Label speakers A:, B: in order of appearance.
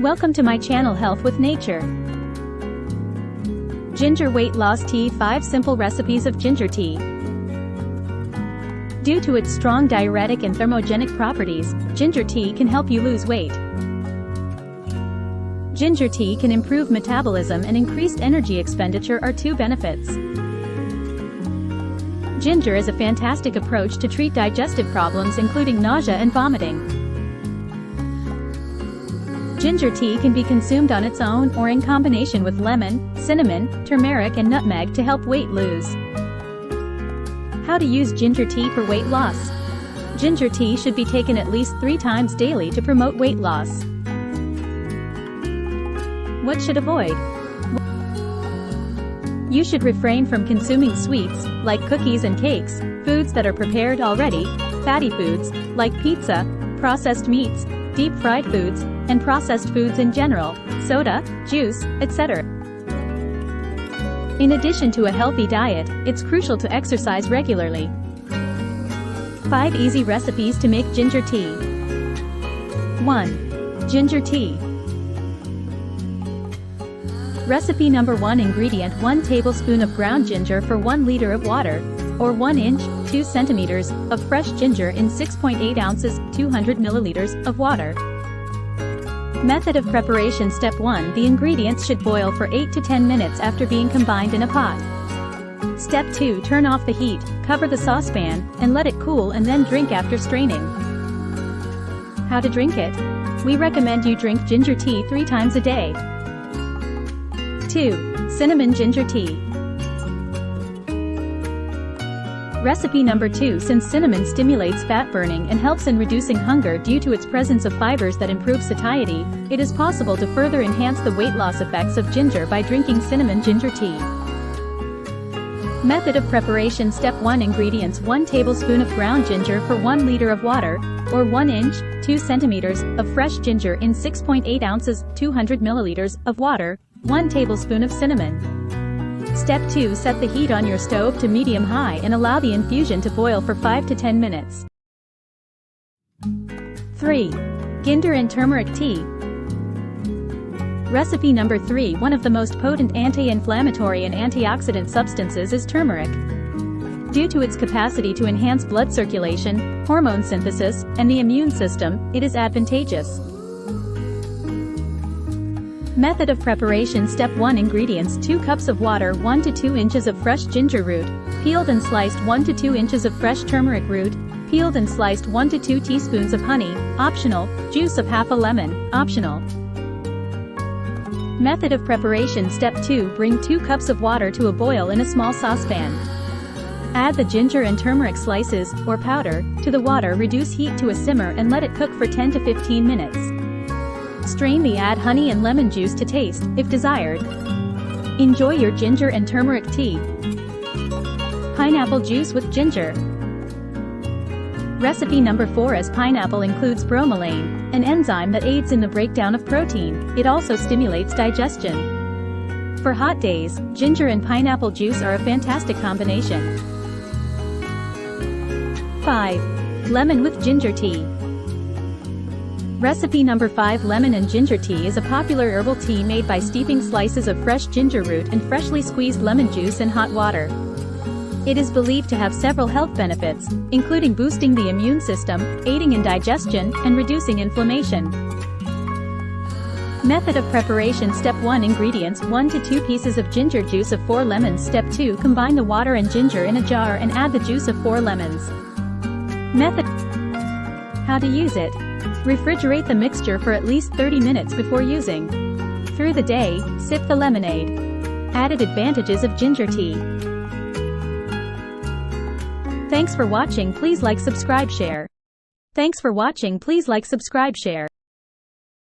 A: Welcome to my channel Health with Nature. Ginger Weight Loss Tea. 5 Simple Recipes of Ginger Tea. Due to its strong diuretic and thermogenic properties, ginger tea can help you lose weight. Ginger tea can improve metabolism and increased energy expenditure are 2 benefits. Ginger is a fantastic approach to treat digestive problems including nausea and vomiting. Ginger tea can be consumed on its own or in combination with lemon, cinnamon, turmeric and nutmeg to help weight lose. How to use ginger tea for weight loss. Ginger tea should be taken at least 3 times daily to promote weight loss. What should avoid? You should refrain from consuming sweets, like cookies and cakes, foods that are prepared already, fatty foods, like pizza, processed meats, deep-fried foods, and processed foods in general, soda, juice, etc. In addition to a healthy diet, it's crucial to exercise regularly. 5 easy recipes to make ginger tea. 1. Ginger tea. Recipe number 1. Ingredient: 1 tablespoon of ground ginger for 1 liter of water, or 1 inch, 2 centimeters, of fresh ginger in 6.8 ounces, 200 milliliters, of water. Method of preparation. Step 1. The ingredients should boil for 8 to 10 minutes after being combined in a pot. Step 2. Turn off the heat, cover the saucepan, and let it cool and then drink after straining. How to drink it? We recommend you drink ginger tea 3 times a day. 2. Cinnamon ginger tea. Recipe number 2. Since cinnamon stimulates fat burning and helps in reducing hunger due to its presence of fibers that improve satiety, it is possible to further enhance the weight loss effects of ginger by drinking cinnamon ginger tea. Method of preparation. Step 1. Ingredients: 1 tablespoon of ground ginger for 1 liter of water, or 1 inch, 2 centimeters, of fresh ginger in 6.8 ounces, 200 milliliters, of water, 1 tablespoon of cinnamon. Step 2. Set the heat on your stove to medium-high and allow the infusion to boil for 5 to 10 minutes. 3. Ginger and turmeric tea. Recipe number 3. One of the most potent anti-inflammatory and antioxidant substances is turmeric. Due to its capacity to enhance blood circulation, hormone synthesis, and the immune system, it is advantageous. Method of preparation. Step 1. Ingredients: 2 cups of water, 1 to 2 inches of fresh ginger root, peeled and sliced, 1 to 2 inches of fresh turmeric root, peeled and sliced, 1 to 2 teaspoons of honey, optional, juice of half a lemon, optional. Method of preparation. Step 2. Bring 2 cups of water to a boil in a small saucepan. Add the ginger and turmeric slices, or powder, to the water. Reduce heat to a simmer and let it cook for 10 to 15 minutes. Strain the add honey and lemon juice to taste, if desired. Enjoy your ginger and turmeric tea. Pineapple juice with ginger. Recipe number 4. As pineapple includes bromelain, an enzyme that aids in the breakdown of protein, it also stimulates digestion. For hot days, ginger and pineapple juice are a fantastic combination. 5. Lemon with ginger tea. Recipe number 5. Lemon and ginger tea is a popular herbal tea made by steeping slices of fresh ginger root and freshly squeezed lemon juice in hot water. It is believed to have several health benefits, including boosting the immune system, aiding in digestion, and reducing inflammation. Method of preparation. Step 1. Ingredients: 1 to 2 pieces of ginger, juice of 4 lemons. Step 2. Combine the water and ginger in a jar and add the juice of 4 lemons. Method. How to use it? Refrigerate the mixture for at least 30 minutes before using. Through the day, sip the lemonade. Added advantages of ginger tea. Thanks for watching. Please like, subscribe, share. Thanks for watching. Please like, subscribe, share.